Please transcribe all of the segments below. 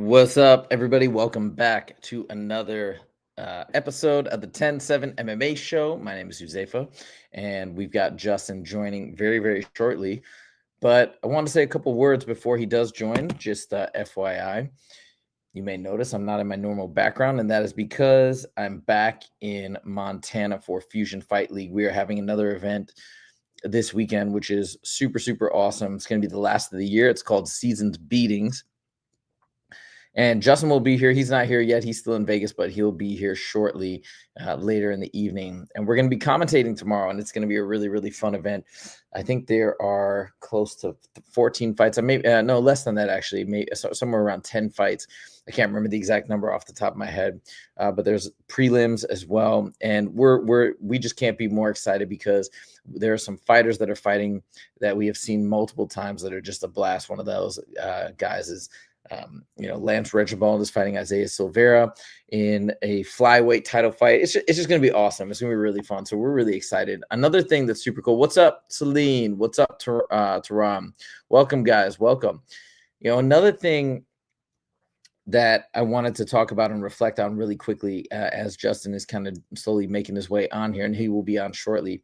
What's up, everybody? Welcome back to another episode of the 10-7 MMA Show. My name is Huzefa, and we've got Justin joining very, very shortly. But I want to say a couple words before he does join, just FYI. You may notice I'm not in my normal background, and that is because I'm back in Montana for Fusion Fight League. We are having another event this weekend, which is super, super awesome. It's going to be the last of the year. It's called Season's Beatings. And Justin will be here. He's not here yet. He's still in Vegas, but he'll be here shortly later in the evening. And we're going to be commentating tomorrow, and it's going to be a really, really fun event. I think there are close to 14 fights. Maybe no, less than that, actually. Maybe somewhere around 10 fights. I can't remember the exact number off the top of my head, but there's prelims as well. And we just can't be more excited because there are some fighters that are fighting that we have seen multiple times that are just a blast. One of those guys is Lance Regibald is fighting Isaiah Silveira in a flyweight title fight. It's just going to be awesome. It's going to be really fun. So we're really excited. Another thing that's super cool. What's up, Celine? What's up, Taram? Welcome, guys. Welcome. Another thing that I wanted to talk about and reflect on really quickly as Justin is kind of slowly making his way on here, and he will be on shortly,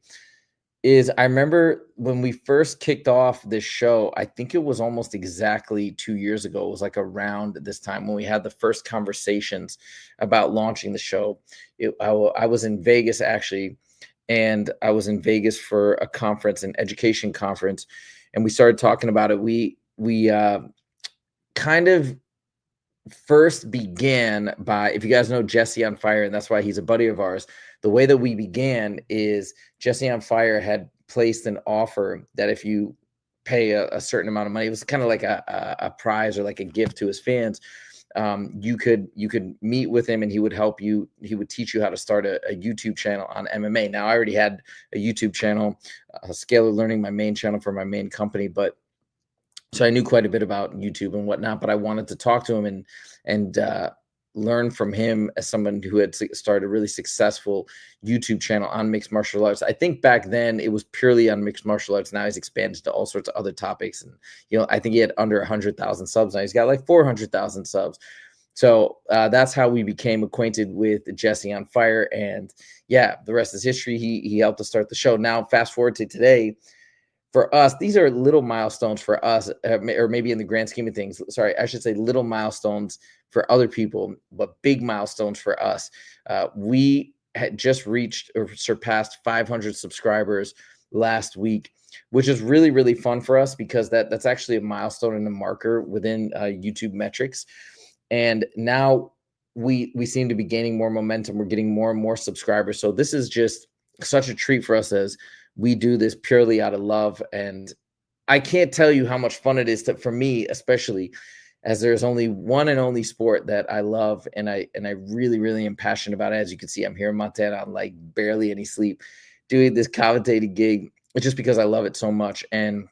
is I remember when we first kicked off this show, I think it was almost exactly 2 years ago. It was like around this time when we had the first conversations about launching the show. I was in Vegas, actually, and I was in Vegas for a conference, an education conference, and we started talking about it. We kind of first began by, if you guys know Jesse on Fire, and that's why he's a buddy of ours, the way that we began is Jesse on Fire had placed an offer that if you pay a certain amount of money, it was kind of like a prize or like a gift to his fans. You could meet with him and he would help you. He would teach you how to start a YouTube channel on MMA. Now, I already had a YouTube channel, Scalar Learning, my main channel for my main company, but so I knew quite a bit about YouTube and whatnot, but I wanted to talk to him and learn from him as someone who had started a really successful YouTube channel on mixed martial arts. I think back then it was purely on mixed martial arts. Now he's expanded to all sorts of other topics. And, I think he had under 100,000 subs. Now he's got like 400,000 subs. So that's how we became acquainted with Jesse on Fire. And yeah, the rest is history. He helped us start the show. Now, fast forward to today. For us, these are little milestones for us, or maybe in the grand scheme of things. Sorry, I should say little milestones for other people, but big milestones for us. We had just reached or surpassed 500 subscribers last week, which is really, really fun for us because that's actually a milestone and a marker within YouTube metrics. And now we seem to be gaining more momentum. We're getting more and more subscribers. So this is just such a treat for us as we do this purely out of love. And I can't tell you how much fun it is for me, especially as there's only one and only sport that I love. And I really, really am passionate about it. As you can see, I'm here in Montana. I'm like barely any sleep doing this commentating gig. It's just because I love it so much. And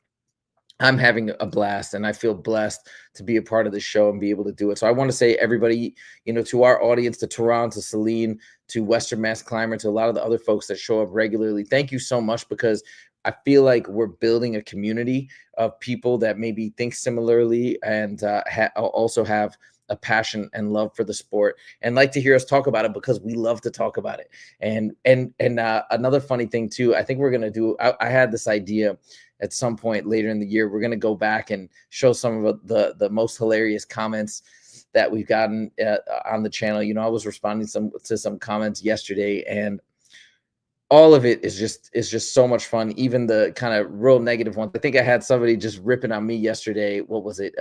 I'm having a blast, and I feel blessed to be a part of the show and be able to do it. So I want to say, everybody, to our audience, to Tehran, to Celine, to Western Mass Climber, to a lot of the other folks that show up regularly, thank you so much, because I feel like we're building a community of people that maybe think similarly and also have a passion and love for the sport and like to hear us talk about it because we love to talk about it. And another funny thing too, I think we're going to do, I had this idea at some point later in the year. We're going to go back and show some of the most hilarious comments that we've gotten on the channel. I was responding to some comments yesterday, and all of it is just so much fun. Even the kind of real negative ones. I think I had somebody just ripping on me yesterday. What was it?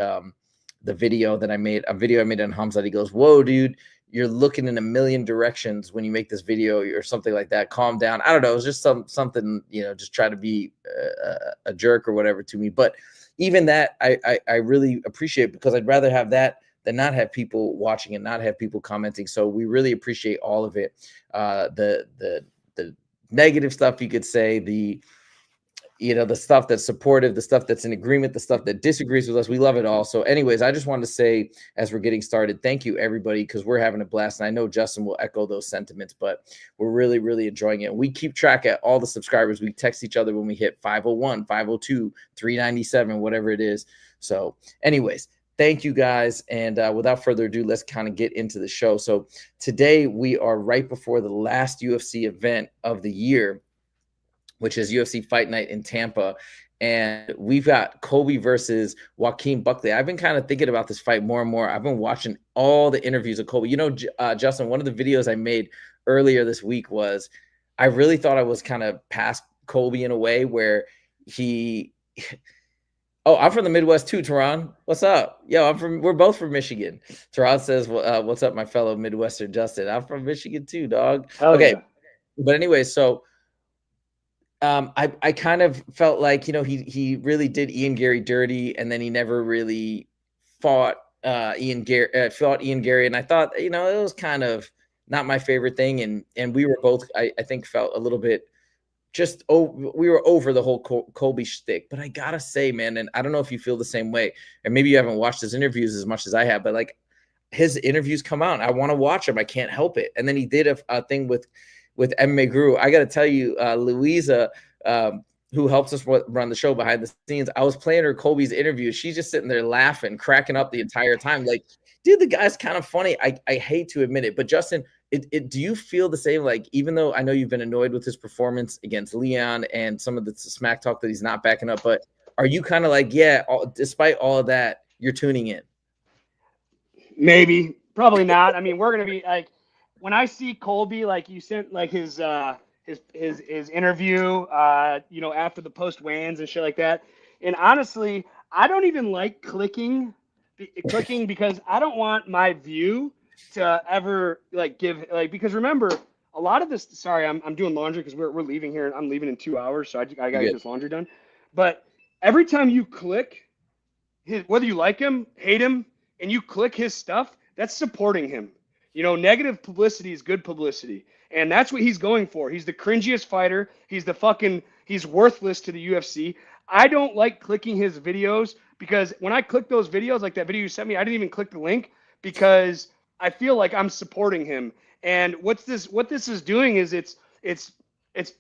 The video that I made, a video I made on Hamzat. He goes, "Whoa, dude, you're looking in a million directions when you make this video," or something like that. Calm down. I don't know. It was just something, just try to be a jerk or whatever to me. But even that, I really appreciate, because I'd rather have that than not have people watching and not have people commenting. So we really appreciate all of it. The negative stuff, you could say, the stuff that's supportive, the stuff that's in agreement, the stuff that disagrees with us. We love it all. So anyways, I just wanted to say, as we're getting started, thank you, everybody, because we're having a blast. And I know Justin will echo those sentiments, but we're really, really enjoying it. We keep track of all the subscribers. We text each other when we hit 501, 502, 397, whatever it is. So anyways, thank you guys. And without further ado, let's kind of get into the show. So today we are right before the last UFC event of the year, which is UFC Fight Night in Tampa. And we've got Colby versus Joaquin Buckley. I've been kind of thinking about this fight more and more. I've been watching all the interviews of Colby. You know, Justin, one of the videos I made earlier this week was I really thought I was kind of past Colby in a way where he oh, I'm from the Midwest too, Teron. What's up? Yo, we're both from Michigan. Teron says, what's up, my fellow Midwestern Justin? I'm from Michigan too, dog. Hell okay. Yeah. But anyway, so I kind of felt like, you know, he really did Ian Gary dirty, and then he never really fought Ian Gary, and I thought, you know, it was kind of not my favorite thing, and we were both, I think, felt a little bit we were over the whole Colby shtick. But I gotta say, man, and I don't know if you feel the same way, and maybe you haven't watched his interviews as much as I have, but like his interviews come out, and I want to watch them. I can't help it. And then he did a thing with MMA Guru. I got to tell you, Louisa, who helps us run the show behind the scenes, I was playing her Colby's interview. She's just sitting there laughing, cracking up the entire time. Like, dude, the guy's kind of funny. I hate to admit it, but Justin, do you feel the same? Like, even though I know you've been annoyed with his performance against Leon and some of the smack talk that he's not backing up, but are you kind of like, yeah, despite all of that, you're tuning in? Maybe, probably not. I mean, we're gonna be like, when I see Colby, like you sent like his interview, you know, after the post weigh-ins and shit like that. And honestly, I don't even like clicking because I don't want my view to ever like give like, because remember, a lot of this. Sorry, I'm doing laundry because we're leaving here. I'm leaving in 2 hours, so I gotta get this laundry done. But every time you click whether you like him, hate him, and you click his stuff, that's supporting him. You know, negative publicity is good publicity. And that's what he's going for. He's the cringiest fighter. He's worthless to the UFC. I don't like clicking his videos because when I click those videos, like that video you sent me, I didn't even click the link because I feel like I'm supporting him. And what this is doing is it's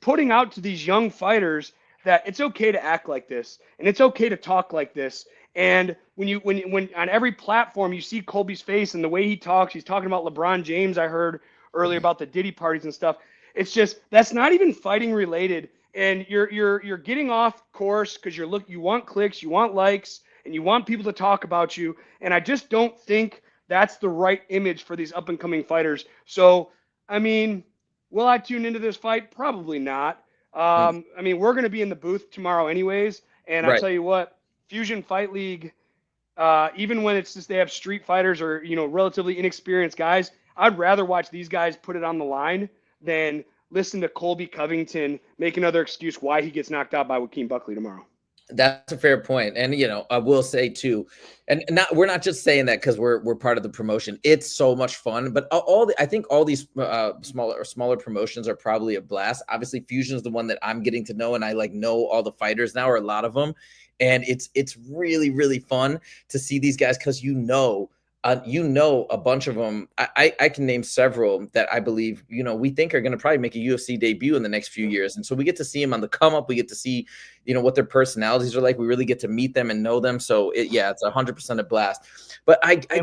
putting out to these young fighters that it's okay to act like this and it's okay to talk like this. And when on every platform you see Colby's face and the way he talks, he's talking about LeBron James. I heard earlier about the Diddy parties and stuff. It's just that's not even fighting related, and you're getting off course because you want clicks, you want likes, and you want people to talk about you. And I just don't think that's the right image for these up and coming fighters. So I mean, will I tune into this fight? Probably not. I mean, we're going to be in the booth tomorrow anyways, and I'll tell you what. Fusion Fight League, even when it's just they have street fighters or, you know, relatively inexperienced guys, I'd rather watch these guys put it on the line than listen to Colby Covington make another excuse why he gets knocked out by Joaquin Buckley tomorrow. That's a fair point. And, you know, I will say too, and we're not just saying that because we're part of the promotion. It's so much fun, but I think all these smaller promotions are probably a blast. Obviously Fusion is the one that I'm getting to know, and I like know all the fighters now, or a lot of them. And it's really, really fun to see these guys because you know, a bunch of them. I can name several that I believe, you know, we think are going to probably make a UFC debut in the next few years. And so we get to see them on the come up. We get to see, you know, what their personalities are like. We really get to meet them and know them. So it's 100% a blast. But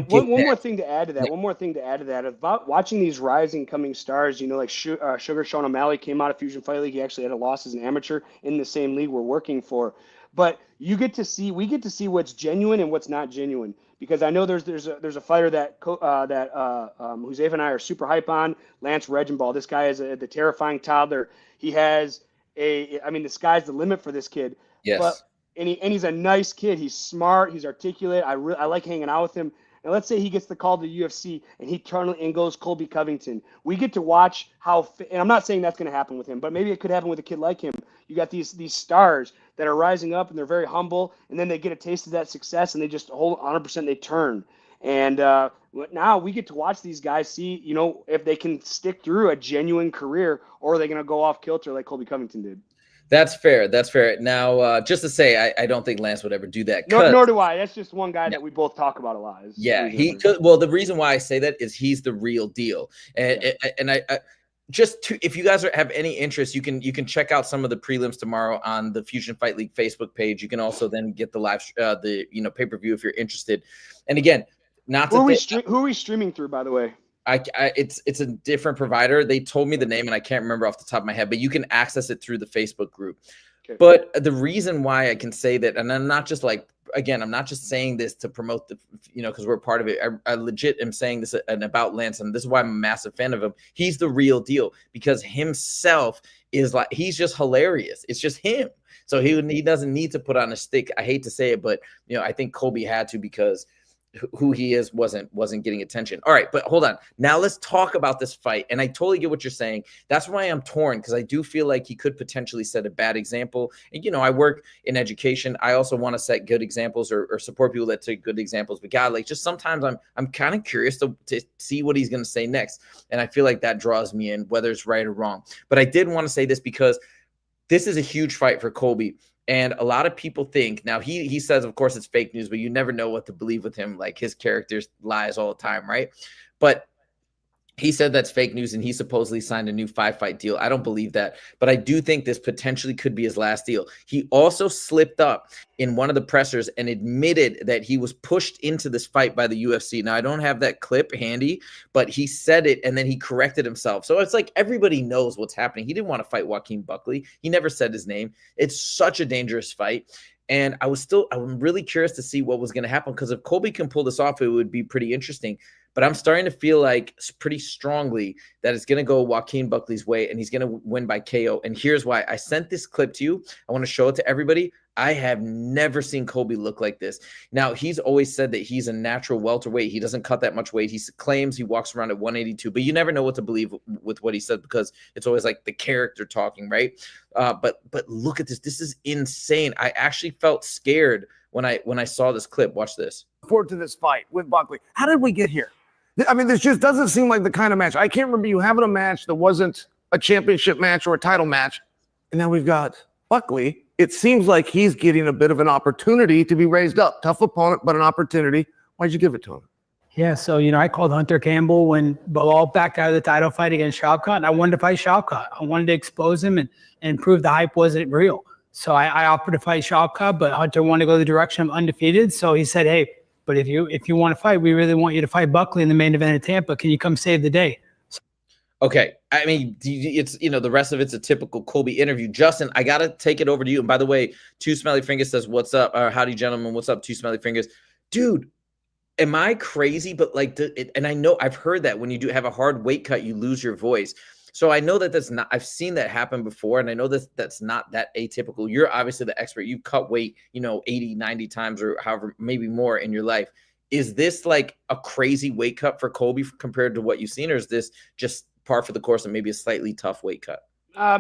one more thing to add to that. One more thing to add to that about watching these rising coming stars. You know, like Sugar Sean O'Malley came out of Fusion Fight League. He actually had a loss as an amateur in the same league we're working for. But we get to see what's genuine and what's not genuine. Because I know there's a fighter that Jose and I are super hype on, Lance Regenball. This guy is the terrifying toddler. He has the sky's the limit for this kid. Yes. And he's a nice kid. He's smart. He's articulate. I like hanging out with him. And let's say he gets the call to the UFC and he turns and goes Colby Covington. We get to watch and I'm not saying that's going to happen with him, but maybe it could happen with a kid like him. You got these stars that are rising up and they're very humble, and then they get a taste of that success and they just hold 100%. They turn. And now we get to watch these guys see, you know, if they can stick through a genuine career or are they going to go off kilter like Colby Covington did. That's fair. That's fair. Now, just to say, I don't think Lance would ever do that. Nor do I. That's just one guy that we both talk about a lot. He could. Well, the reason why I say that is he's the real deal, and if you guys have any interest, you can check out some of the prelims tomorrow on the Fusion Fight League Facebook page. You can also then get the live pay-per-view if you're interested. And again, who are we streaming through, by the way? It's a different provider. They told me the name and I can't remember off the top of my head, but you can access it through the Facebook group. Okay. But the reason why I can say that, and I'm not just like, again, I'm not just saying this to promote the, because we're part of it. I legit am saying this and about Lance, and this is why I'm a massive fan of him. He's the real deal because himself is like, he's just hilarious. It's just him. So he doesn't need to put on a stick. I hate to say it, but I think Colby had to because who he is wasn't getting attention. All right, but hold on. Now let's talk about this fight. And I totally get what you're saying. That's why I'm torn, because I do feel like he could potentially set a bad example. And I work in education. I also want to set good examples or support people that take good examples. But God, like, just sometimes I'm kind of curious to see what he's going to say next. And I feel like that draws me in, whether it's right or wrong. But I did want to say this because this is a huge fight for Colby. And a lot of people think, now he says, of course, it's fake news, but you never know what to believe with him. Like, his characters lies all the time, right? But he said that's fake news, and he supposedly signed a new 5-fight deal. I don't believe that, but I do think this potentially could be his last deal. He also slipped up in one of the pressers and admitted that he was pushed into this fight by the UFC. Now, I don't have that clip handy, but he said it, and then he corrected himself. So it's like everybody knows what's happening. He didn't want to fight Joaquin Buckley. He never said his name. It's such a dangerous fight. And I'm really curious to see what was going to happen, because if Colby can pull this off, it would be pretty interesting. But I'm starting to feel like pretty strongly that it's going to go Joaquin Buckley's way, and he's going to win by KO. And here's why. I sent this clip to you. I want to show it to everybody. I have never seen Colby look like this. Now, he's always said that he's a natural welterweight. He doesn't cut that much weight. He claims he walks around at 182, but you never know what to believe with what he said, because it's always like the character talking, right? But look at this. This is insane. I actually felt scared when I saw this clip. Watch this. Forward to this fight with Buckley. How did we get here? I mean, this just doesn't seem like the kind of match. I can't remember you having a match that wasn't a championship match or a title match. And now we've got Buckley. It seems like he's getting a bit of an opportunity to be raised up. Tough opponent, but an opportunity. Why'd you give it to him? Yeah, so, I called Hunter Campbell when Bilal backed out of the title fight against Shavkat, and I wanted to fight Shavkat. I wanted to expose him and prove the hype wasn't real. So I offered to fight Shavkat, but Hunter wanted to go the direction of undefeated. So he said, hey, but if you want to fight, we really want you to fight Buckley in the main event of Tampa. Can you come save the day? Okay. I mean, it's, the rest of it's a typical Colby interview. Justin, I got to take it over to you. And by the way, Two Smelly Fingers says, what's up? Or howdy, gentlemen. What's up, Two Smelly Fingers? Dude, am I crazy? But like, and I know I've heard that when you do have a hard weight cut, you lose your voice. So I know that that's not, I've seen that happen before. And I know that that's not that atypical. You're obviously the expert. You've cut weight, 80, 90 times or however, maybe more in your life. Is this like a crazy weight cut for Colby compared to what you've seen? Or is this just par for the course and maybe a slightly tough weight cut?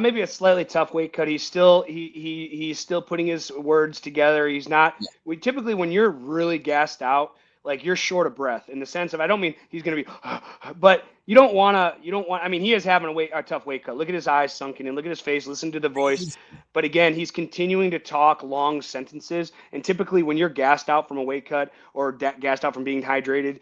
Maybe a slightly tough weight cut. He's still he's still putting his words together. He's not. Yeah. Typically when you're really gassed out, like, you're short of breath, in the sense of, I don't mean he's going to be, but you don't want, I mean, he is having a tough weight cut. Look at his eyes sunken in, look at his face, listen to the voice. But again, he's continuing to talk long sentences. And typically when you're gassed out from a weight cut or gassed out from being hydrated,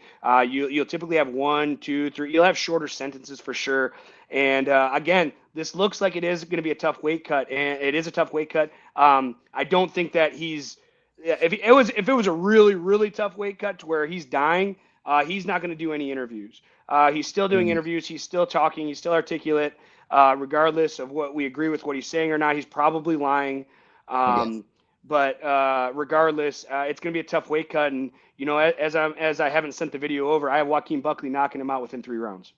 you'll typically have 1, 2, 3, you'll have shorter sentences for sure. And again, this looks like it is going to be a tough weight cut, and it is a tough weight cut. I don't think that he's, if it was a really, really tough weight cut to where he's dying, he's not going to do any interviews. He's still doing interviews. He's still talking. He's still articulate, regardless of what we agree with what he's saying or not. He's probably lying. Yes. But regardless, it's going to be a tough weight cut. And, as I haven't sent the video over, I have Joaquin Buckley knocking him out within 3 rounds.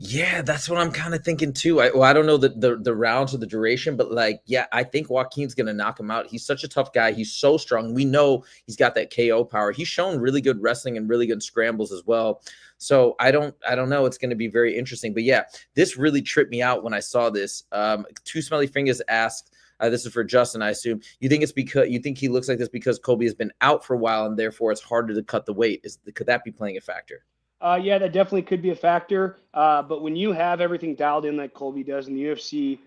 Yeah, that's what I'm kind of thinking too. I don't know the rounds or the duration, but like, yeah, I think Joaquin's going to knock him out. He's such a tough guy. He's so strong. We know he's got that KO power. He's shown really good wrestling and really good scrambles as well. So I don't know. It's going to be very interesting. But yeah, this really tripped me out when I saw this. Two Smelly Fingers asked, this is for Justin, I assume. You think he looks like this because Colby has been out for a while and therefore it's harder to cut the weight? Could that be playing a factor? Yeah, that definitely could be a factor. But when you have everything dialed in like Colby does, and the UFC,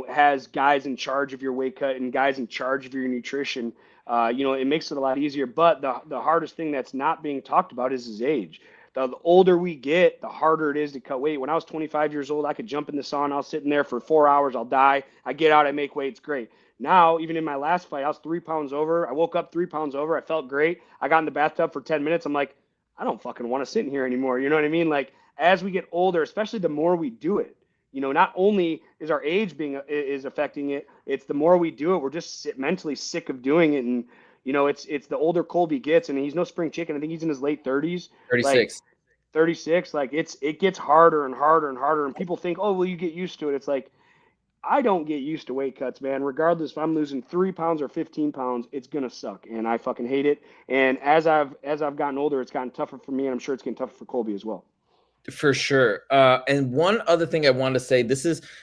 has guys in charge of your weight cut and guys in charge of your nutrition, it makes it a lot easier. But the hardest thing that's not being talked about is his age. the older we get, the harder it is to cut weight. When I was 25 years old, I could jump in the sauna. I was sitting there for 4 hours. I'll die. I get out. I make weight. It's great. Now, even in my last fight, I was 3 pounds over. I woke up 3 pounds over. I felt great. I got in the bathtub for 10 minutes. I'm like, I don't fucking want to sit in here anymore. You know what I mean? Like, as we get older, especially the more we do it, you know, not only is our age is affecting it, it's the more we do it, we're just mentally sick of doing it. And, you know, it's the older Colby gets, and he's no spring chicken. I think he's in his late 30s. 36. Like, 36. Like, it gets harder and harder and harder. And people think, oh, well, you get used to it. It's like, I don't get used to weight cuts, man. Regardless if I'm losing 3 pounds or 15 pounds, it's gonna suck, and I fucking hate it. And as I've gotten older, it's gotten tougher for me, and I'm sure it's getting tougher for Colby as well. For sure. And one other thing I wanted to say,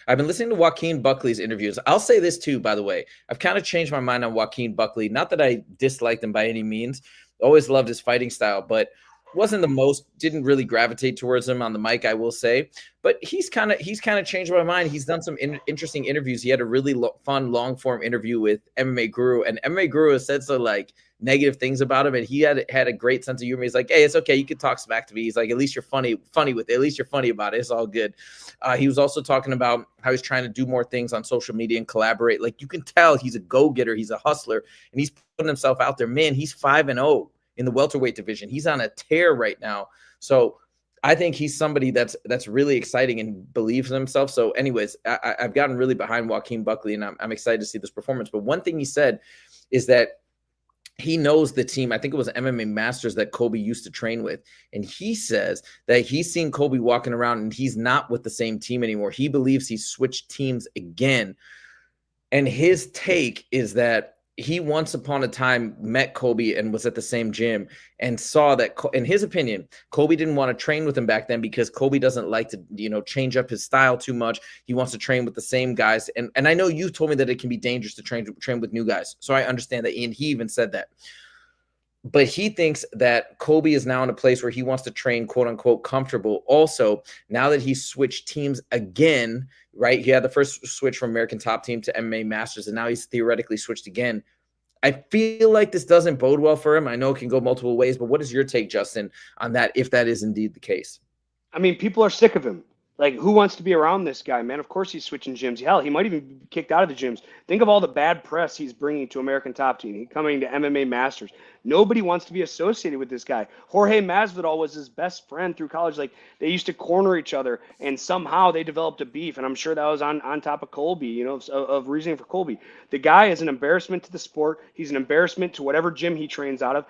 I've been listening to Joaquin Buckley's interviews. I'll say this too, by the way. I've kind of changed my mind on Joaquin Buckley. Not that I disliked him by any means. Always loved his fighting style, but didn't really gravitate towards him on the mic, I will say. But he's kind of changed my mind. He's done some interesting interviews. He had a really fun long form interview with MMA Guru, and MMA Guru has said some like negative things about him, and he had a great sense of humor. He's like, hey, it's okay, you can talk smack to me. He's like, at least you're funny with it. At least you're funny about it. It's all good. He was also talking about how he's trying to do more things on social media and collaborate. Like, you can tell he's a go-getter, he's a hustler, and he's putting himself out there. Man, he's 5-0 in the welterweight division. He's on a tear right now. So I think he's somebody that's really exciting and believes in himself. So anyways, I've gotten really behind Joaquin Buckley, and I'm excited to see this performance. But one thing he said is that he knows the team. I think it was MMA Masters that Colby used to train with. And he says that he's seen Colby walking around and he's not with the same team anymore. He believes he's switched teams again. And his take is that he once upon a time met Colby and was at the same gym and saw that, in his opinion, Colby didn't want to train with him back then because Colby doesn't like to, change up his style too much. He wants to train with the same guys. And I know you told me that it can be dangerous to train with new guys. So I understand that. And he even said that. But he thinks that Colby is now in a place where he wants to train, quote unquote, comfortable. Also, now that he's switched teams again, right? He had the first switch from American Top Team to MMA Masters, and now he's theoretically switched again. I feel like this doesn't bode well for him. I know it can go multiple ways, but what is your take, Justin, on that, if that is indeed the case? I mean, people are sick of him. Like, who wants to be around this guy, man? Of course he's switching gyms. Hell, he might even be kicked out of the gyms. Think of all the bad press he's bringing to American Top Team. He's coming to MMA Masters. Nobody wants to be associated with this guy. Jorge Masvidal was his best friend through college. Like, they used to corner each other, and somehow they developed a beef. And I'm sure that was on top of Colby, of reasoning for Colby. The guy is an embarrassment to the sport. He's an embarrassment to whatever gym he trains out of.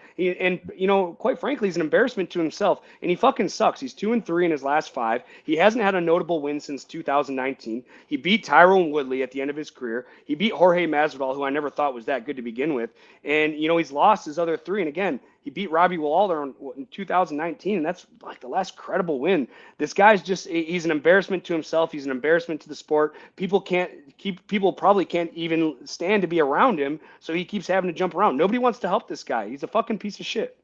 Quite frankly, he's an embarrassment to himself. And he fucking sucks. He's 2-3 in his last 5. He hasn't had a notable win since 2019. He beat Tyrone Woodley at the end of his career. He beat Jorge Masvidal, who I never thought was that good to begin with. And, he's lost his other 3. And again, he beat Robbie Lawler in 2019, and that's like the last credible win. This guy's he's an embarrassment to himself. He's an embarrassment to the sport. People probably can't even stand to be around him, so he keeps having to jump around. Nobody wants to help this guy. He's a fucking piece of shit.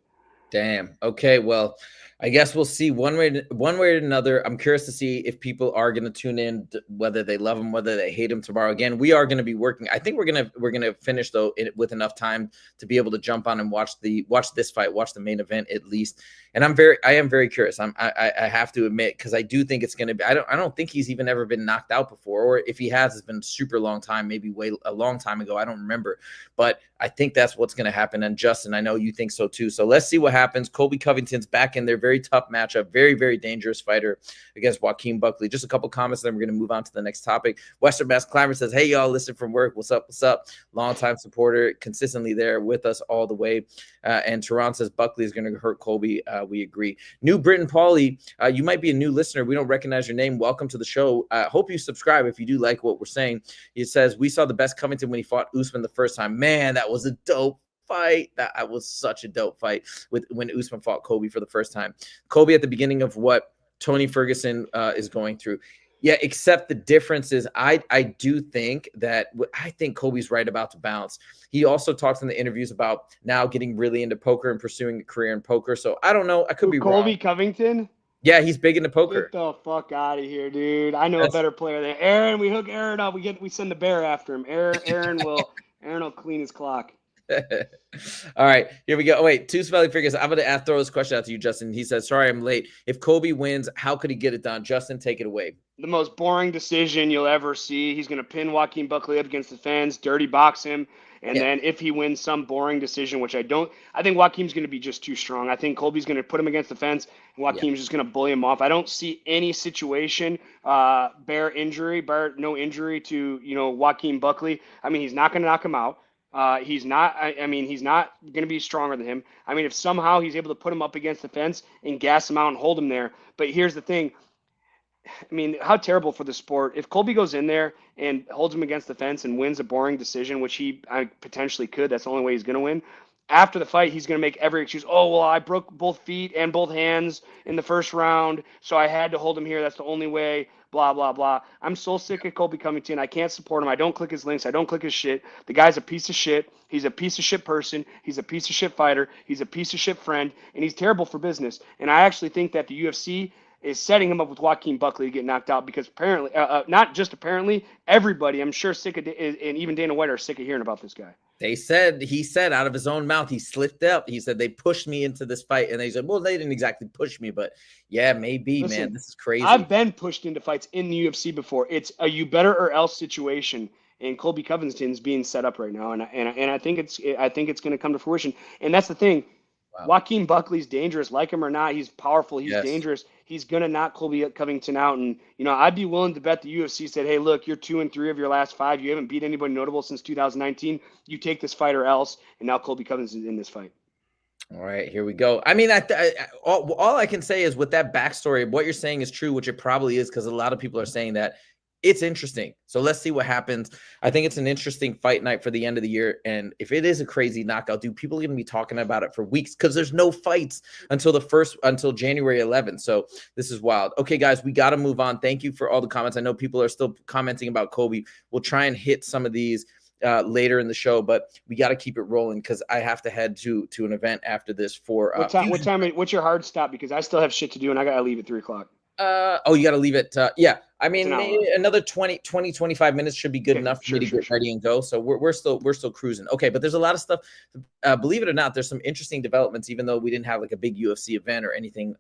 Damn. Okay. Well, I guess we'll see one way or another. I'm curious to see if people are going to tune in, whether they love him, whether they hate him tomorrow. Again, we are going to be working. I think we're going to finish though with enough time to be able to jump on and watch this fight, watch the main event at least. And I am very curious. I have to admit, because I do think it's going to be. I don't think he's even ever been knocked out before, or if he has, it's been a super long time, maybe a long time ago. I don't remember, but I think that's what's going to happen. And Justin, I know you think so too. So let's see what happens. Colby Covington's back in there. Very tough matchup. Very, very dangerous fighter against Joaquin Buckley. Just a couple comments, then we're going to move on to the next topic. Western Mass Climber says, hey, y'all, listen from work. What's up? What's up? Longtime supporter, consistently there with us all the way. And Tehran says, Buckley is going to hurt Colby. We agree. New Britain Pauly, you might be a new listener. We don't recognize your name. Welcome to the show. Hope you subscribe if you do like what we're saying. He says, we saw the best Covington when he fought Usman the first time. Man, that was a dope fight. That was such a dope fight when Usman fought Colby for the first time. Colby at the beginning of what Tony Ferguson is going through. Yeah, except the difference is I do think Colby's right about to bounce. He also talks in the interviews about now getting really into poker and pursuing a career in poker. So I don't know. I could be wrong. Colby Covington? Yeah, he's big into poker. Get the fuck out of here, dude. I know a better player than Aaron. We hook Aaron up. We send the bear after him. Aaron will clean his clock. All right, here we go. Oh, wait, two spelling figures. I'm going to throw this question out to you, Justin. He says, sorry, I'm late. If Colby wins, how could he get it done? Justin, take it away. The most boring decision you'll ever see. He's going to pin Joaquin Buckley up against the fence, dirty box him. And then if he wins some boring decision, which I think Joaquin's going to be just too strong. I think Colby's going to put him against the fence, and Joaquin's just going to bully him off. I don't see any situation, bar no injury to, Joaquin Buckley. I mean, he's not going to knock him out. He's not going to be stronger than him. I mean, if somehow he's able to put him up against the fence and gas him out and hold him there. But here's the thing. I mean, how terrible for the sport. If Colby goes in there and holds him against the fence and wins a boring decision, which he potentially could, that's the only way he's going to win. After the fight, he's going to make every excuse. Oh, well, I broke both feet and both hands in the first round, so I had to hold him here. That's the only way, blah, blah, blah. I'm so sick of Colby Covington. I can't support him. I don't click his links. I don't click his shit. The guy's a piece of shit. He's a piece of shit person. He's a piece of shit fighter. He's a piece of shit friend, and he's terrible for business. And I actually think that the UFC is setting him up with Joaquin Buckley to get knocked out because apparently, not just apparently, everybody, I'm sure, sick of, and even Dana White are sick of hearing about this guy. He said out of his own mouth, he slipped up. He said, they pushed me into this fight. And they said, well, they didn't exactly push me, but yeah, maybe. Listen, man, this is crazy. I've been pushed into fights in the UFC before. It's a you better or else situation. And Colby Covington's being set up right now. And I think it's going to come to fruition. And that's the thing. Wow. Joaquin Buckley's dangerous. Like him or not, he's powerful. He's dangerous. He's going to knock Colby Covington out. And, I'd be willing to bet the UFC said, hey, look, you're 2-3 of your last 5. You haven't beat anybody notable since 2019. You take this fight or else. And now Colby Covington's in this fight. All right, here we go. I mean, all I can say is with that backstory, what you're saying is true, which it probably is because a lot of people are saying that. It's interesting. So let's see what happens. I think it's an interesting fight night for the end of the year. And if it is a crazy knockout, people are going to be talking about it for weeks because there's no fights until January 11th. So this is wild. Okay, guys, we got to move on. Thank you for all the comments. I know people are still commenting about Colby. We'll try and hit some of these later in the show, but we got to keep it rolling because I have to head to an event after this for what time? What's your hard stop? Because I still have shit to do and I got to leave at 3:00. You got to leave it. Yeah. I mean, maybe another 25 minutes should be good enough for me to get ready and go. So we're still cruising. Okay. But there's a lot of stuff, believe it or not, there's some interesting developments, even though we didn't have like a big UFC event or anything.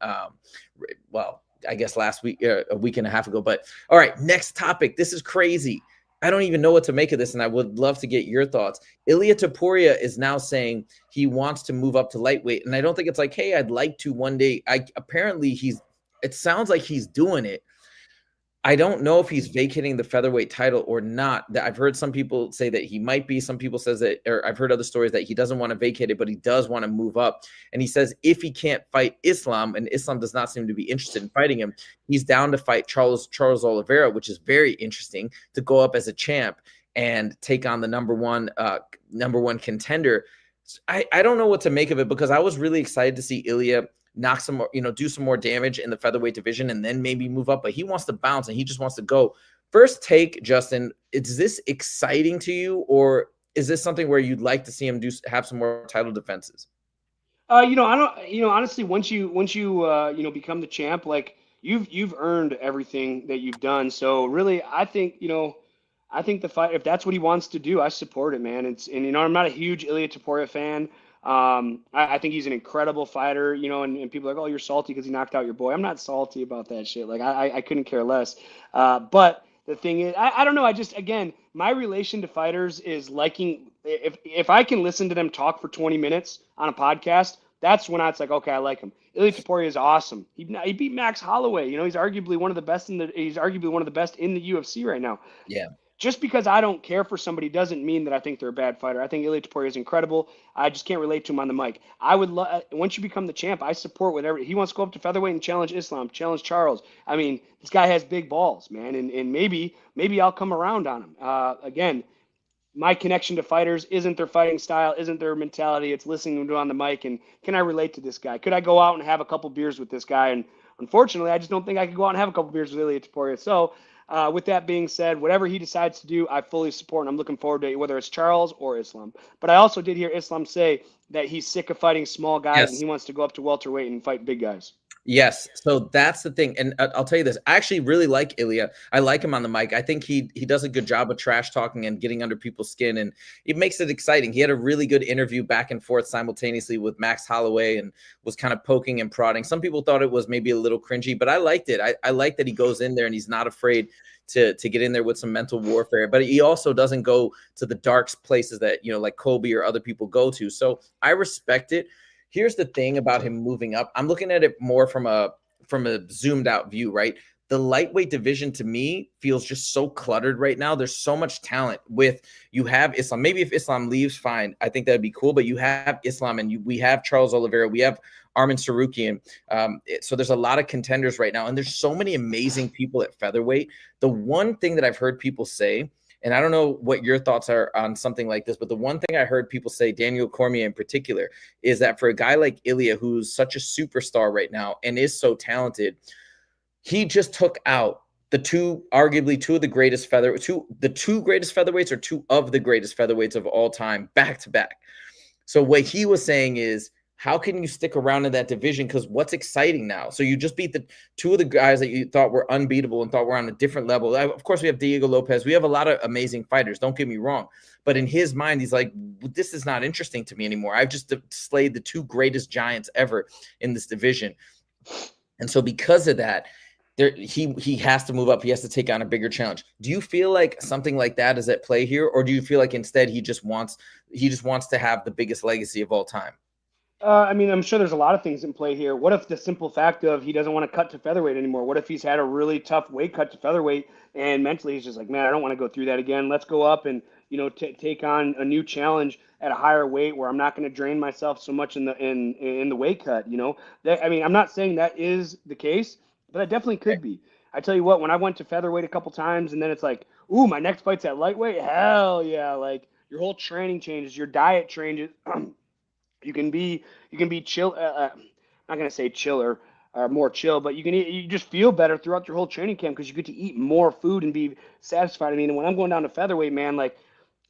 Well, I guess last week, a week and a half ago, but all right, next topic. This is crazy. I don't even know what to make of this. And I would love to get your thoughts. Ilia Topuria is now saying he wants to move up to lightweight. And I don't think it's like, hey, I'd like to one day. It sounds like he's doing it. I don't know if he's vacating the featherweight title or not. I've heard some people say that he might be. Some people says that, or I've heard other stories that he doesn't want to vacate it, but he does want to move up. And he says if he can't fight Islam, and Islam does not seem to be interested in fighting him, he's down to fight Charles Oliveira, which is very interesting, to go up as a champ and take on the number one contender. I don't know what to make of it because I was really excited to see Ilia knock some more, do some more damage in the featherweight division and then maybe move up, but he wants to bounce and he just wants to go. First take, Justin, is this exciting to you, or is this something where you'd like to see him have some more title defenses? I don't, honestly, once you become the champ, like you've earned everything that you've done. So really, I think the fight, if that's what he wants to do, I support it, man. I'm not a huge Ilia Topuria fan. I think he's an incredible fighter, and people are like, oh, you're salty because he knocked out your boy. I'm not salty about that shit. Like I couldn't care less. But the thing is, I don't know. Again, my relation to fighters is liking, if I can listen to them talk for 20 minutes on a podcast, that's when it's like, okay, I like him. Ilia Topuria is awesome. He beat Max Holloway. He's arguably one of the best in the UFC right now. Yeah. Just because I don't care for somebody doesn't mean that I think they're a bad fighter. I think Ilia Topuria is incredible. I just can't relate to him on the mic. I would once you become the champ, I support whatever he wants to go up to featherweight and challenge Islam, challenge Charles. I mean, this guy has big balls, man, and maybe I'll come around on him. Again, my connection to fighters isn't their fighting style, isn't their mentality. It's listening to him on the mic and can I relate to this guy? Could I go out and have a couple beers with this guy? And unfortunately, I just don't think I could go out and have a couple beers with Ilia Topuria. So. With that being said, whatever he decides to do, I fully support, and I'm looking forward to it, whether it's Charles or Islam. But I also did hear Islam say that he's sick of fighting small guys, and he wants to go up to welterweight and fight big guys. Yes, so that's the thing, and I'll tell you this. I actually really like Ilia. I like him on the mic. I think he does a good job of trash talking and getting under people's skin, and it makes it exciting. He had a really good interview back and forth simultaneously with Max Holloway and was kind of poking and prodding. Some people thought it was maybe a little cringy, but I liked it. I like that he goes in there and he's not afraid to get in there with some mental warfare, but he also doesn't go to the dark places that, you know, like Colby or other people go to. So I respect it. Here's the thing about him moving up. I'm looking at it more from a zoomed out view, right? The lightweight division to me feels just so cluttered right now. There's so much talent with, you have Islam. Maybe if Islam leaves, fine. I think that'd be cool, but you have Islam and we have Charles Oliveira. We have Arman Sarukian. So there's a lot of contenders right now. And there's so many amazing people at featherweight. The one thing that I've heard people say, and I don't know what your thoughts are on something like this, but the one thing I heard people say, Daniel Cormier in particular, is that for a guy like Ilia, who's such a superstar right now and is so talented, he just took out arguably two of the greatest featherweights, the two greatest featherweights, or two of the greatest featherweights of all time, back to back. So what he was saying is, how can you stick around in that division? Because what's exciting now? So you just beat the two of the guys that you thought were unbeatable and thought were on a different level. Of course, we have Diego Lopez. We have a lot of amazing fighters. Don't get me wrong. But in his mind, he's like, this is not interesting to me anymore. I've just slayed the two greatest giants ever in this division. And so because of that, he has to move up. He has to take on a bigger challenge. Do you feel like something like that is at play here? Or do you feel like instead he just wants to have the biggest legacy of all time? I mean, I'm sure there's a lot of things in play here. What if the simple fact of he doesn't want to cut to featherweight anymore? What if he's had a really tough weight cut to featherweight and mentally he's just like, man, I don't want to go through that again. Let's go up and, you know, take on a new challenge at a higher weight where I'm not going to drain myself so much in the weight cut. You know, I mean, I'm not saying that is the case, but it definitely could be. I tell you what, when I went to featherweight a couple times and then it's like, ooh, my next fight's at lightweight. Hell yeah. Like your whole training changes, your diet changes. You can be chill. Not gonna say chiller or more chill, but you just feel better throughout your whole training camp because you get to eat more food and be satisfied. I mean, when I'm going down to featherweight, man, like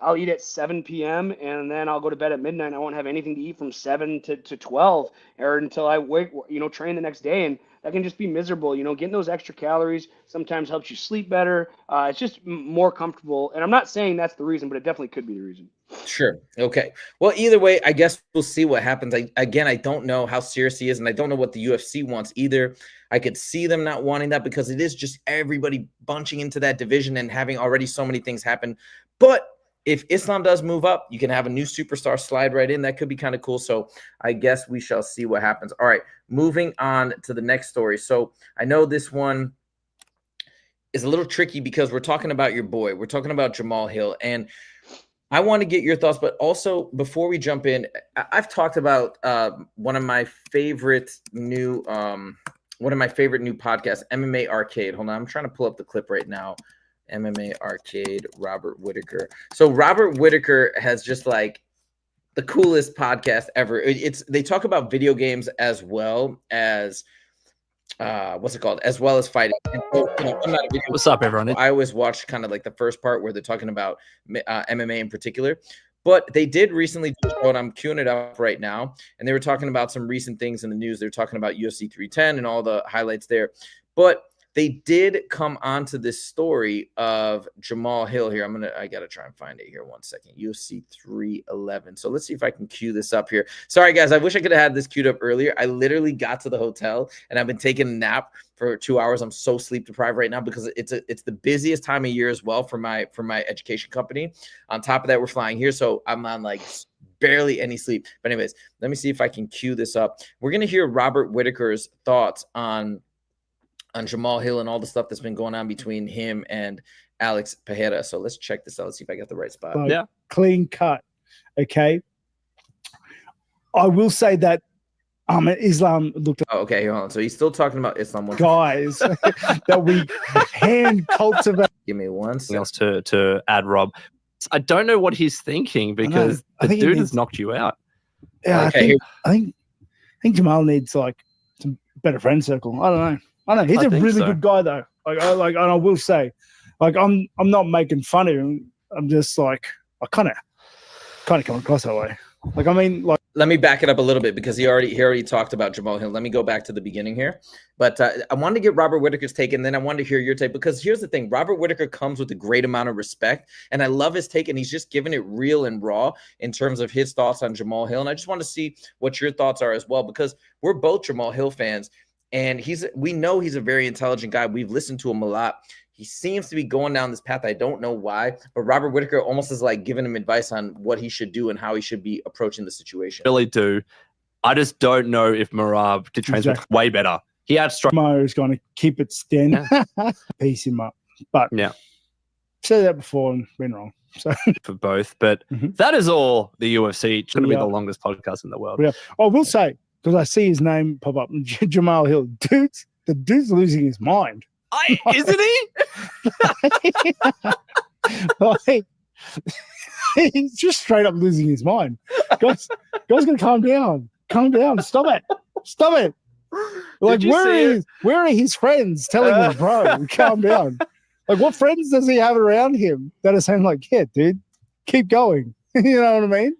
I'll eat at 7 p.m. and then I'll go to bed at midnight. I won't have anything to eat from 7 to 12 or until I wake, you know, train the next day, and that can just be miserable. You know, getting those extra calories sometimes helps you sleep better. It's just more comfortable, and I'm not saying that's the reason, but it definitely could be the reason. Sure. Okay. Well, either way, I guess we'll see what happens. I don't know how serious he is, and I don't know what the UFC wants either. I could see them not wanting that because it is just everybody bunching into that division and having already so many things happen. But if Islam does move up, you can have a new superstar slide right in. That could be kind of cool. So I guess we shall see what happens. All right. Moving on to the next story. So I know this one is a little tricky because we're talking about your boy. We're talking about Jamahal Hill, and I want to get your thoughts, but also before we jump in, I've talked about one of my favorite new podcasts, MMA Arcade. Hold on, I'm trying to pull up the clip right now. MMA Arcade, Robert Whitaker. So Robert Whitaker has just like the coolest podcast ever. They talk about video games as well as as well as fighting. And so, you know, I'm not a video. What's up, everyone? I always watch kind of like the first part where they're talking about MMA in particular. But they did recently do a show, and I'm queuing it up right now, and they were talking about some recent things in the news. They're talking about UFC 310 and all the highlights there. But they did come onto this story of Jamahal Hill here. I got to try and find it here. 1 second. UFC 311. So let's see if I can cue this up here. Sorry, guys. I wish I could have had this queued up earlier. I literally got to the hotel and I've been taking a nap for 2 hours. I'm so sleep deprived right now because it's the busiest time of year as well for my education company. On top of that, we're flying here. So I'm on like barely any sleep. But anyways, let me see if I can cue this up. We're going to hear Robert Whitaker's thoughts on Jamahal Hill and all the stuff that's been going on between him and Alex Pereira. So let's check this out. Let's see if I got the right spot. Yeah. Clean cut. Okay. I will say that Islam looked Oh, okay, hold on. So he's still talking about Islam. guys that we hand cultivate. Give me 1 second. Else to add, Rob. I don't know what he's thinking because the dude has knocked you out. Yeah, Okay, I think Jamahal needs like some better friend circle. I don't know. He's a really good guy though. And I will say, like I'm not making fun of him. I'm just like I kind of come across that way. Like, I mean, like, let me back it up a little bit because he already talked about Jamahal Hill. Let me go back to the beginning here. But I wanted to get Robert Whitaker's take, and then I wanted to hear your take, because here's the thing. Robert Whitaker comes with a great amount of respect, and I love his take, and he's just giving it real and raw in terms of his thoughts on Jamahal Hill. And I just want to see what your thoughts are as well, because we're both Jamahal Hill fans, and we know he's a very intelligent guy. We've listened to him a lot. He seems to be going down this path. I don't know why, but Robert Whitaker almost is like giving him advice on what he should do and how he should be approaching the situation. Really do. I just don't know if Merab did train way better. He had Mo is going to keep it stand, piece him up. But yeah, said that before and been wrong. So for both, but that is all the UFC. It's going to be the longest podcast in the world. Yeah. I will say, because I see his name pop up, Jamahal Hill. The dude's losing his mind. Isn't he? Like, he's just straight up losing his mind. Guys, gonna calm down. Calm down. Stop it. Like, where are his friends telling him, bro, calm down? Like, what friends does he have around him that are saying, like, yeah, dude, keep going? You know what I mean?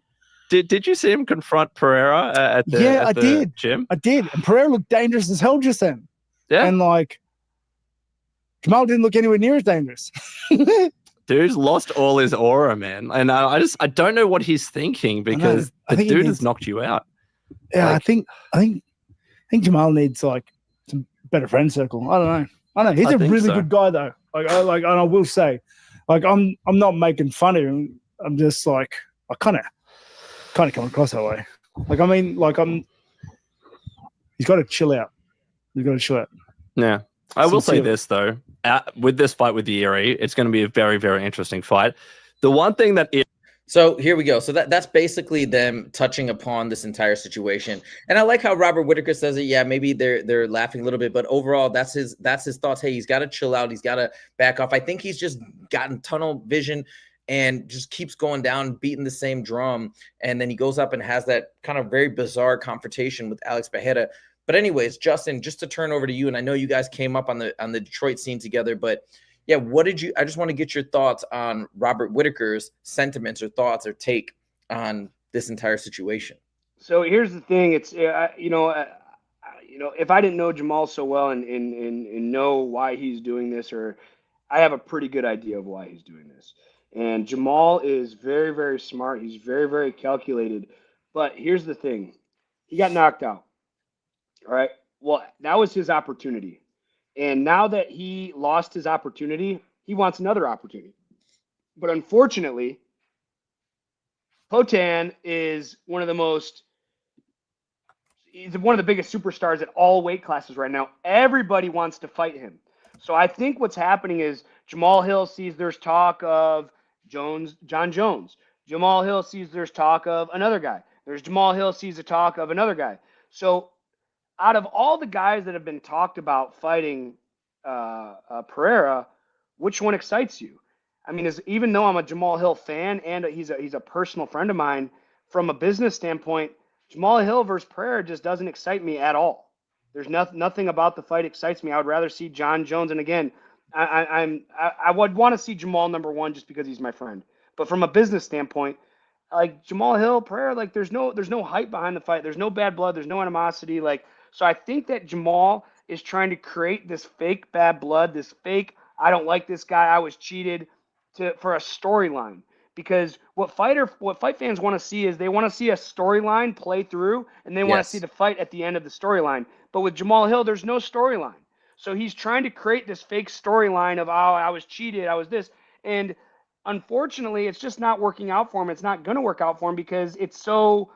Did you see him confront Pereira at the gym? I did. And Pereira looked dangerous as hell just then. Yeah. And like, Jamahal didn't look anywhere near as dangerous. Dude's lost all his aura, man. And I don't know what he's thinking, because the dude has knocked you out. Yeah, like, I think Jamahal needs like some better friend circle. I don't know. He's a really good guy though. And I will say, like, I'm not making fun of him. I'm just like, I kind of come across that way. Like, I mean, like, he's got to chill out. Yeah. I will say this though, with this fight with Yuri, it's going to be a very, very interesting fight. The one thing that So here we go. So that's basically them touching upon this entire situation. And I like how Robert Whitaker says it. Yeah, maybe they're laughing a little bit, but overall that's his thoughts. Hey, he's got to chill out. He's got to back off. I think he's just gotten tunnel vision and just keeps going down, beating the same drum. And then he goes up and has that kind of very bizarre confrontation with Alex Bejeda. But anyways, Justin, just to turn over to you, and I know you guys came up on the Detroit scene together, but yeah, I just want to get your thoughts on Robert Whitaker's sentiments or thoughts or take on this entire situation. So here's the thing. It's, if I didn't know Jamahal so well and know why he's doing this, or I have a pretty good idea of why he's doing this. And Jamahal is very, very smart. He's very, very calculated. But here's the thing. He got knocked out. All right. Well, that was his opportunity. And now that he lost his opportunity, he wants another opportunity. But unfortunately, Poatan is one of the biggest superstars at all weight classes right now. Everybody wants to fight him. So I think what's happening is Jamahal Hill sees there's talk of John Jones. Jamahal Hill sees there's talk of another guy. Jamahal Hill sees the talk of another guy. So out of all the guys that have been talked about fighting Pereira, which one excites you? I mean, even though I'm a Jamahal Hill fan and he's a personal friend of mine, from a business standpoint, Jamahal Hill versus Pereira just doesn't excite me at all. There's nothing about the fight excites me. I would rather see John Jones. And again, I would want to see Jamahal number one just because he's my friend. But from a business standpoint, like Jamahal Hill, Pereira, like there's no hype behind the fight. There's no bad blood. There's no animosity. Like, so I think that Jamahal is trying to create this fake bad blood, this fake, I don't like this guy, I was cheated, for a storyline. Because what fight fans want to see is they want to see a storyline play through, and they want to see the fight at the end of the storyline. But with Jamahal Hill, there's no storyline. So he's trying to create this fake storyline of, oh, I was cheated, I was this. And unfortunately, it's just not working out for him. It's not going to work out for him because he's trying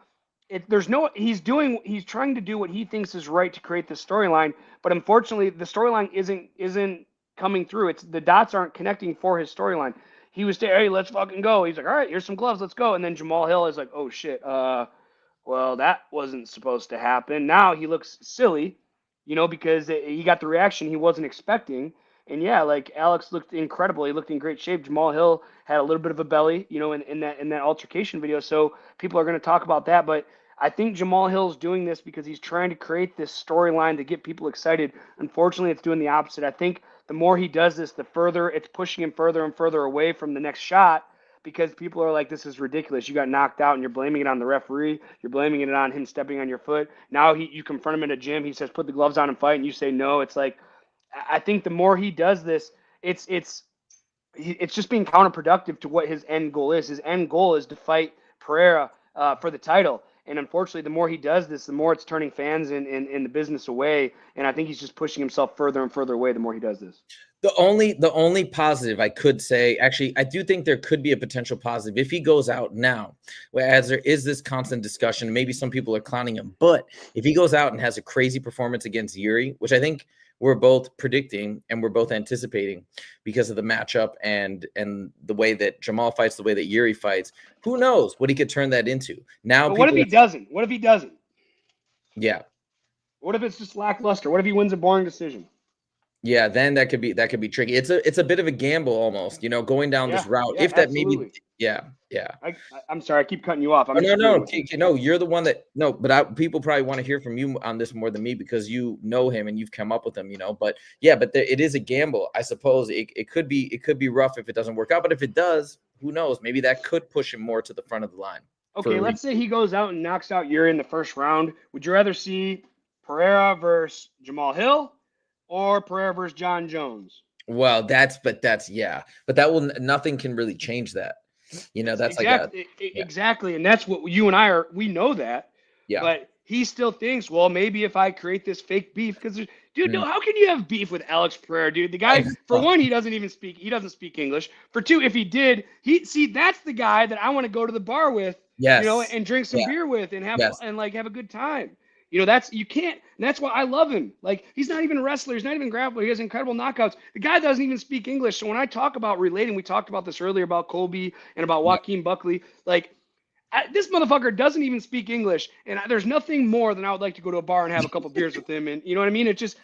to do what he thinks is right to create this storyline. But unfortunately, the storyline isn't coming through. The dots aren't connecting for his storyline. He was saying, hey, let's fucking go. He's like, all right, here's some gloves, let's go. And then Jamahal Hill is like, oh shit, well, that wasn't supposed to happen. Now he looks silly, because he got the reaction he wasn't expecting. And yeah, like Alex looked incredible. He looked in great shape. Jamahal Hill had a little bit of a belly, in that altercation video. So people are going to talk about that. But I think Jamahal Hill's doing this because he's trying to create this storyline to get people excited. Unfortunately, it's doing the opposite. I think the more he does this, the further it's pushing him further and further away from the next shot. because people are like, this is ridiculous. You got knocked out and you're blaming it on the referee. You're blaming it on him stepping on your foot. Now you confront him in a gym. He says, put the gloves on and fight. And you say, no. It's like, I think the more he does this, it's just being counterproductive to what his end goal is. His end goal is to fight Pereira for the title. And unfortunately, the more he does this, the more it's turning fans in the business away. And I think he's just pushing himself further and further away the more he does this. The only positive I could say, actually, I do think there could be a potential positive if he goes out now, whereas there is this constant discussion. Maybe some people are clowning him, but if he goes out and has a crazy performance against Yuri, which I think we're both predicting and we're both anticipating because of the matchup and the way that Jamahal fights, the way that Yuri fights, who knows what he could turn that into. Now, but what if he doesn't? What if he doesn't? Yeah. What if it's just lackluster? What if he wins a boring decision? Yeah, then that could be tricky. It's a bit of a gamble almost, going down this route. Yeah, if that absolutely. maybe, yeah. I'm sorry, I keep cutting you off. No, you're the one that but people probably want to hear from you on this more than me because you know him and you've come up with him, But yeah, but it is a gamble, I suppose. It could be rough if it doesn't work out, but if it does, who knows? Maybe that could push him more to the front of the line. Okay, let's say he goes out and knocks out Yuri in the first round. Would you rather see Pereira versus Jamahal Hill or Pereira versus John Jones? Well, but nothing can really change that. That's exactly. And that's what you and I we know that. Yeah. But he still thinks, well, maybe if I create this fake beef, because dude, no, how can you have beef with Alex Pereira, dude? The guy, for one, he doesn't speak English. For two, if he did, that's the guy that I want to go to the bar with, and drink some beer with and have have a good time. You can't, and that's why I love him. Like, he's not even a wrestler. He's not even a grappler. He has incredible knockouts. The guy doesn't even speak English. So when I talk about relating, we talked about this earlier about Colby and about Joaquin Buckley. Like, this motherfucker doesn't even speak English. And there's nothing more than I would like to go to a bar and have a couple beers with him. And you know what I mean? He just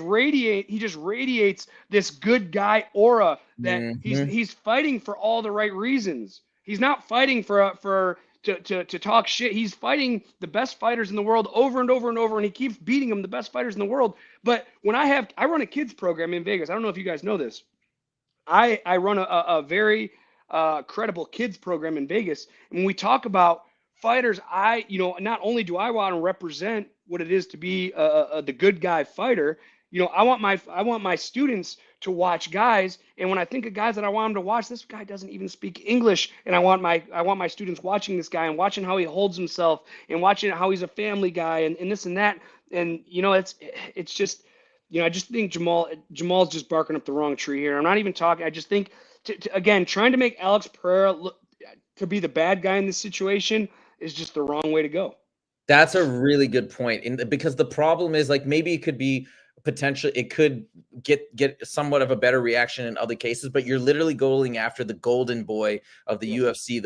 radiates this good guy aura that he's fighting for all the right reasons. He's not fighting to talk shit. He's fighting the best fighters in the world over and over and over, and he keeps beating them, the best fighters in the world. But when I run a kids program in Vegas. I don't know if you guys know this. I run a very credible kids program in Vegas. And when we talk about fighters, not only do I want to represent what it is to be the good guy fighter, I want my students to watch guys, and when I think of guys that I want them to watch, this guy doesn't even speak English, and I want my students watching this guy and watching how he holds himself and watching how he's a family guy and this and that, and it's just I just think Jamal's just barking up the wrong tree here. I'm not even talking. I just think again, trying to make Alex Pereira look to be the bad guy in this situation is just the wrong way to go. That's a really good point, because the problem is, like, maybe it could be potentially, it could get somewhat of a better reaction in other cases, but you're literally going after the golden boy of the UFC.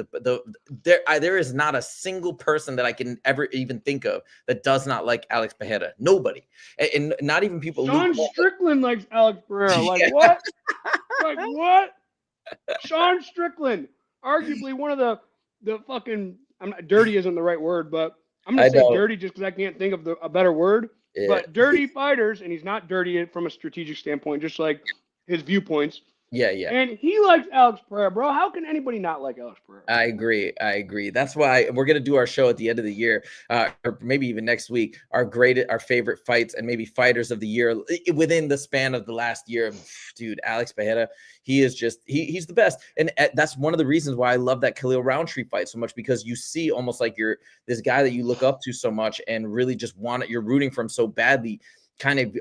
There is not a single person that I can ever even think of that does not like Alex Pereira. Nobody, and not even people. Sean Strickland likes Alex Pereira. Like what? Like what? Sean Strickland, arguably one of the fucking. Dirty isn't the right word, but I'm gonna say dirty just because I can't think of a better word. Yeah. But dirty fighters, and he's not dirty from a strategic standpoint, just like his viewpoints. Yeah. And he likes Alex Pereira, bro. How can anybody not like Alex Pereira? I agree. That's why we're gonna do our show at the end of the year, or maybe even next week. Our favorite fights and maybe fighters of the year within the span of the last year. Dude, Alex Pereira, he is just he's the best, and that's one of the reasons why I love that Khalil Roundtree fight so much, because you see almost like you're this guy that you look up to so much and really just you're rooting for him so badly. Kind of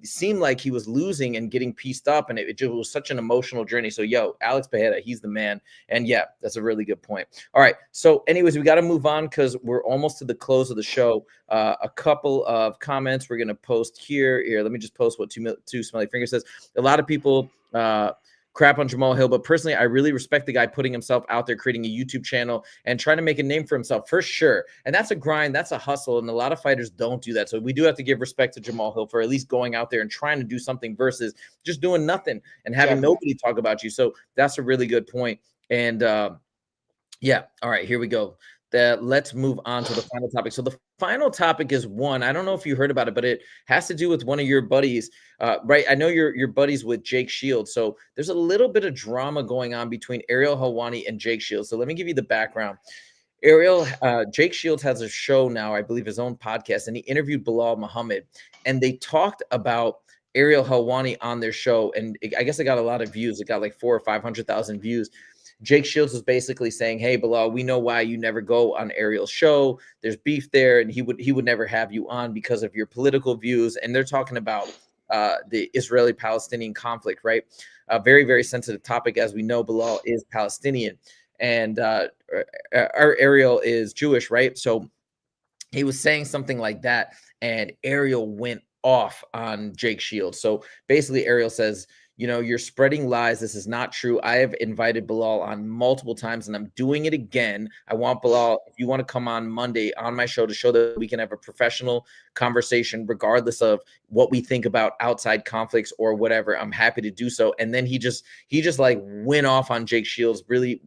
seemed like he was losing and getting pieced up, and it just was such an emotional journey. So, Alex Pereira, he's the man. And yeah, that's a really good point. All right. So anyways, we got to move on because we're almost to the close of the show. A couple of comments we're going to post here. Let me just post what two Smelly Finger says. A lot of people crap on Jamahal Hill, but personally, I really respect the guy putting himself out there, creating a YouTube channel and trying to make a name for himself, for sure. And that's a grind, that's a hustle, and a lot of fighters don't do that. So we do have to give respect to Jamahal Hill for at least going out there and trying to do something versus just doing nothing and having nobody talk about you. So that's a really good point. And yeah, all right, here we go. let's move on to the final topic. So the final topic is one. I don't know if you heard about it, but it has to do with one of your buddies, right? I know you're buddies with Jake Shields. So there's a little bit of drama going on between Ariel Helwani and Jake Shields. So let me give you the background. Jake Shields has a show now, I believe his own podcast, and he interviewed Bilal Muhammad, and they talked about Ariel Helwani on their show. And I guess it got a lot of views. It got like 400,000 or 500,000 views. Jake Shields was basically saying, hey, Bilal, we know why you never go on Ariel's show. There's beef there, and he would never have you on because of your political views. And they're talking about the Israeli-Palestinian conflict, right? A very, very sensitive topic. As we know, Bilal is Palestinian, and our Ariel is Jewish, right? So he was saying something like that, and Ariel went off on Jake Shields. So basically, Ariel says, you know, you're spreading lies. This is not true. I have invited Bilal on multiple times, and I'm doing it again. I want Bilal, if you want to come on Monday on my show to show that we can have a professional conversation, regardless of what we think about outside conflicts or whatever, I'm happy to do so. And then he just like went off on Jake Shields, really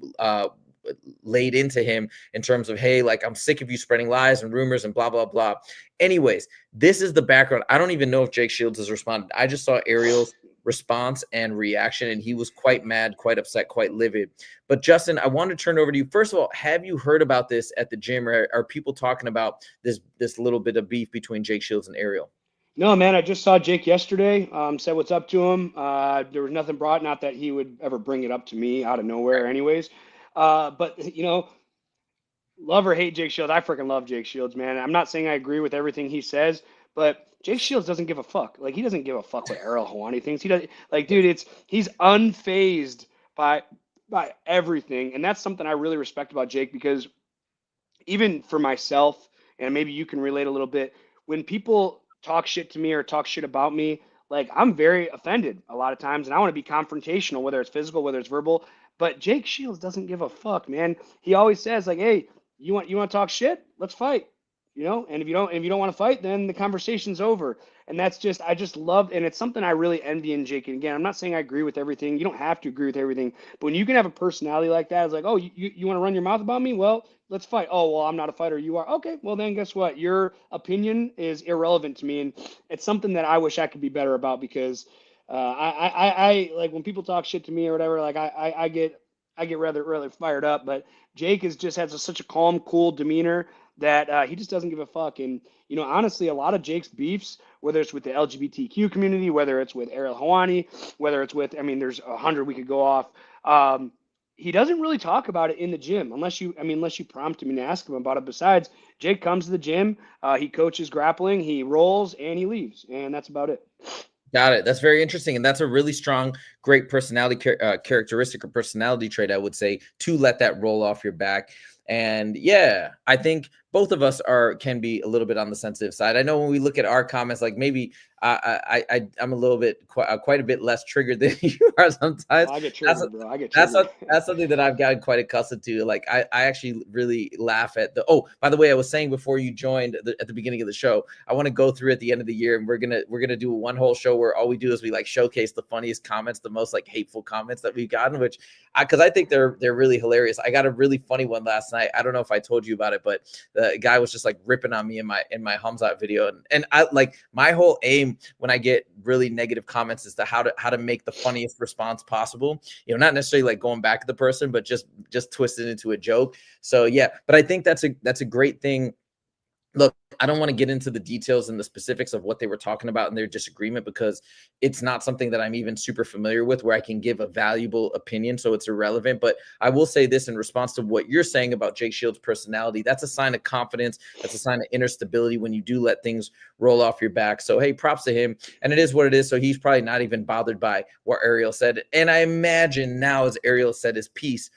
laid into him in terms of, hey, like, I'm sick of you spreading lies and rumors and blah, blah, blah. Anyways, this is the background. I don't even know if Jake Shields has responded. I just saw Ariel's response and reaction, and he was quite mad, quite upset, quite livid. But Justin, I want to turn over to you. First of all, have you heard about this at the gym, or are people talking about this little bit of beef between Jake Shields and Ariel? No, man, I just saw Jake yesterday, said what's up to him. There was nothing brought, not that he would ever bring it up to me out of nowhere anyways. But, you know, love or hate Jake Shields, I freaking love Jake Shields, man. I'm not saying I agree with everything he says, but Jake Shields doesn't give a fuck. Like, he doesn't give a fuck what Ariel Helwani thinks. He does, like, dude, he's unfazed by everything. And that's something I really respect about Jake, because even for myself, and maybe you can relate a little bit, when people talk shit to me or talk shit about me, like, I'm very offended a lot of times, and I want to be confrontational, whether it's physical, whether it's verbal. But Jake Shields doesn't give a fuck, man. He always says, like, hey, you want to talk shit? Let's fight. You know, and if you don't want to fight, then the conversation's over. And that's just, I just love, and it's something I really envy in Jake. And again, I'm not saying I agree with everything. You don't have to agree with everything. But when you can have a personality like that, it's like, oh, you want to run your mouth about me? Well, let's fight. Oh, well, I'm not a fighter. You are. Okay, well, then guess what? Your opinion is irrelevant to me. And it's something that I wish I could be better about, because I like when people talk shit to me or whatever, like I get rather fired up. But Jake just has such a calm, cool demeanor that he just doesn't give a fuck. And, you know, honestly, a lot of Jake's beefs, whether it's with the LGBTQ community, whether it's with Ariel Helwani, whether it's with, I mean, there's 100 we could go off. He doesn't really talk about it in the gym unless you prompt him and ask him about it. Besides, Jake comes to the gym, he coaches grappling, he rolls, and he leaves. And that's about it. Got it. That's very interesting. And that's a really strong, great personality characteristic or personality trait, I would say, to let that roll off your back. And yeah, I think both of us can be a little bit on the sensitive side. I know when we look at our comments, like maybe I'm a little bit quite a bit less triggered than you are sometimes. I get triggered, bro. I get triggered. That's something that I've gotten quite accustomed to. Like I actually really laugh at the. Oh, by the way, I was saying before you joined at the beginning of the show, I want to go through at the end of the year, and we're gonna do one whole show where all we do is we like showcase the funniest comments, the most like hateful comments that we've gotten, which because I think they're really hilarious. I got a really funny one last night. I don't know if I told you about it, but the guy was just like ripping on me in my Hamzat video, and I like my whole aim when I get really negative comments is to how to make the funniest response possible. You know, not necessarily like going back to the person, but just twist it into a joke. So yeah, but I think that's a great thing. Look, I don't want to get into the details and the specifics of what they were talking about in their disagreement, because it's not something that I'm even super familiar with where I can give a valuable opinion. So it's irrelevant. But I will say this in response to what you're saying about Jake Shields' personality. That's a sign of confidence. That's a sign of inner stability when you do let things roll off your back. So, hey, props to him. And it is what it is. So he's probably not even bothered by what Ariel said. And I imagine now, as Ariel said his piece,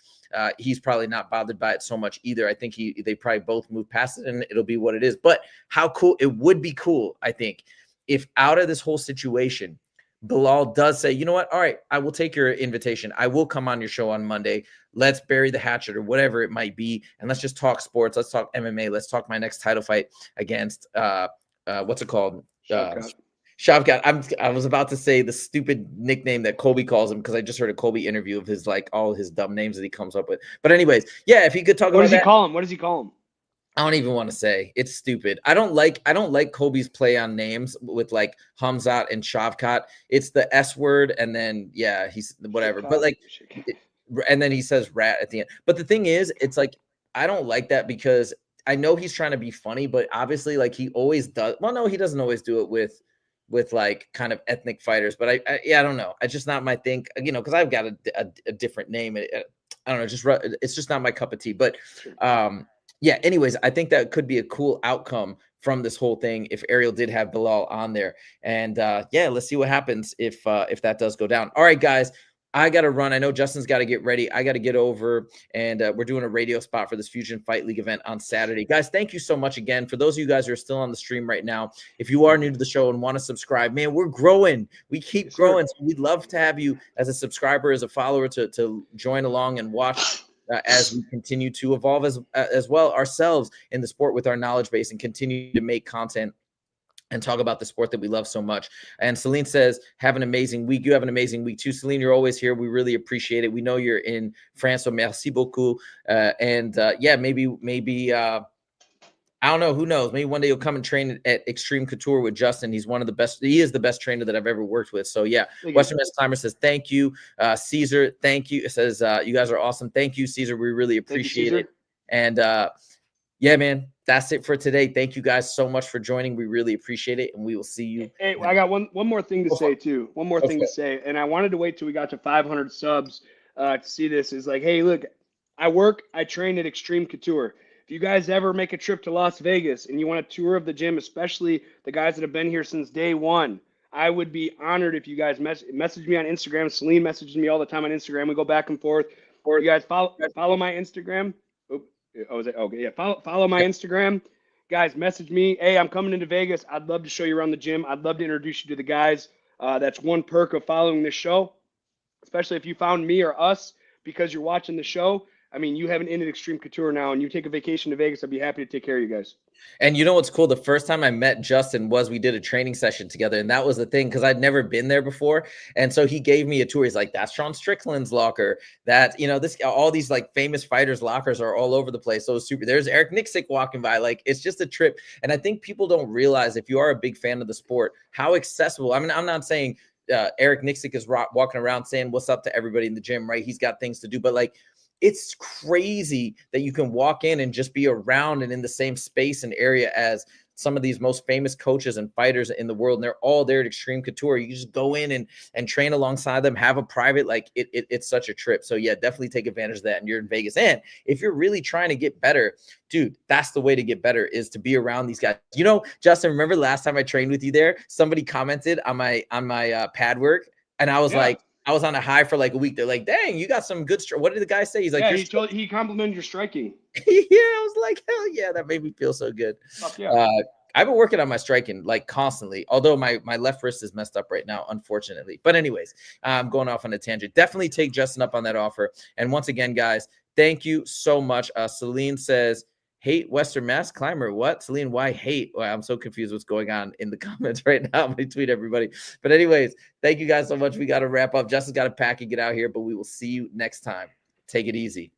he's probably not bothered by it so much either. I think they probably both move past it, and it'll be what it is. But how cool it would be cool, I think, if out of this whole situation, Bilal does say, you know what? All right, I will take your invitation. I will come on your show on Monday. Let's bury the hatchet or whatever it might be. And let's just talk sports. Let's talk MMA. Let's talk my next title fight against what's it called? Shavkat. I was about to say the stupid nickname that Colby calls him, because I just heard a Colby interview of his like all his dumb names that he comes up with. But anyways, yeah, if he could talk about that. What does he call him? I don't even want to say. It's stupid. I don't like Colby's play on names with like Hamzat and Shavkat. It's the S word, and then yeah, he's whatever. But like, and then he says rat at the end. But the thing is, it's like I don't like that because I know he's trying to be funny, but obviously, like he always does. Well, no, he doesn't always do it with like kind of ethnic fighters. But I don't know. It's just not my thing, you know, because I've got a different name. I don't know. It's just not my cup of tea. But yeah, anyways, I think that could be a cool outcome from this whole thing if Ariel did have Bilal on there. And yeah, let's see what happens if that does go down. All right, guys, I got to run. I know Justin's got to get ready. I got to get over, and we're doing a radio spot for this Fusion Fight League event on Saturday. Guys, thank you so much again. For those of you guys who are still on the stream right now, if you are new to the show and want to subscribe, man, we're growing. We keep growing. So we'd love to have you as a subscriber, as a follower to join along and watch as we continue to evolve as well ourselves in the sport with our knowledge base and continue to make content and talk about the sport that we love so much. And Celine says, have an amazing week. You have an amazing week too. Celine, you're always here. We really appreciate it. We know you're in France, so merci beaucoup. Yeah, maybe I don't know. Who knows? Maybe one day you'll come and train at Extreme Couture with Justin. He's one of the best. He is the best trainer that I've ever worked with. So yeah, Western Mass Climber says, thank you. Caesar, thank you. It says, you guys are awesome. Thank you, Caesar. We really appreciate it. And yeah, man, that's it for today. Thank you guys so much for joining. We really appreciate it. And we will see you. Hey, I got one more thing to say too. One more thing to say. And I wanted to wait till we got to 500 subs to see this. Is like, hey, look, I train at Extreme Couture. If you guys ever make a trip to Las Vegas and you want a tour of the gym, especially the guys that have been here since day one, I would be honored if you guys message me on Instagram. Celine messages me all the time on Instagram. We go back and forth. Or you guys follow my Instagram. Okay, yeah. Follow my Instagram. Guys, message me. Hey, I'm coming into Vegas. I'd love to show you around the gym. I'd love to introduce you to the guys. That's one perk of following this show, especially if you found me or us because you're watching the show. I mean, you haven't ended Extreme Couture now, and you take a vacation to Vegas, I'd be happy to take care of you guys. And you know what's cool? The first time I met Justin was we did a training session together, and that was the thing because I'd never been there before. And so he gave me a tour. He's like, "That's Sean Strickland's locker. That all these like famous fighters' lockers are all over the place." So it was super. There's Eric Nixick walking by. Like it's just a trip. And I think people don't realize if you are a big fan of the sport, how accessible. I mean, I'm not saying Eric Nixick is walking around saying what's up to everybody in the gym, right? He's got things to do, but like. It's crazy that you can walk in and just be around and in the same space and area as some of these most famous coaches and fighters in the world. And they're all there at Extreme Couture. You just go in and train alongside them, have a private, like it's such a trip. So yeah, definitely take advantage of that. And you're in Vegas. And if you're really trying to get better, dude, that's the way to get better is to be around these guys. You know, Justin, remember last time I trained with you there, somebody commented on my pad work. And I was like, I was on a high for like a week. They're like, dang, you got some good. What did the guy say? He's like, he complimented your striking. Yeah, I was like, hell yeah, that made me feel so good. Yeah. I've been working on my striking like constantly, although my left wrist is messed up right now, unfortunately. But anyways, I'm going off on a tangent. Definitely take Justin up on that offer. And once again, guys, thank you so much. Celine says, hate Western Mass Climber. What? Celine, why hate? Well, I'm so confused what's going on in the comments right now. I'm going to tweet everybody. But anyways, thank you guys so much. We got to wrap up. Justin's got to pack and get out here, but we will see you next time. Take it easy.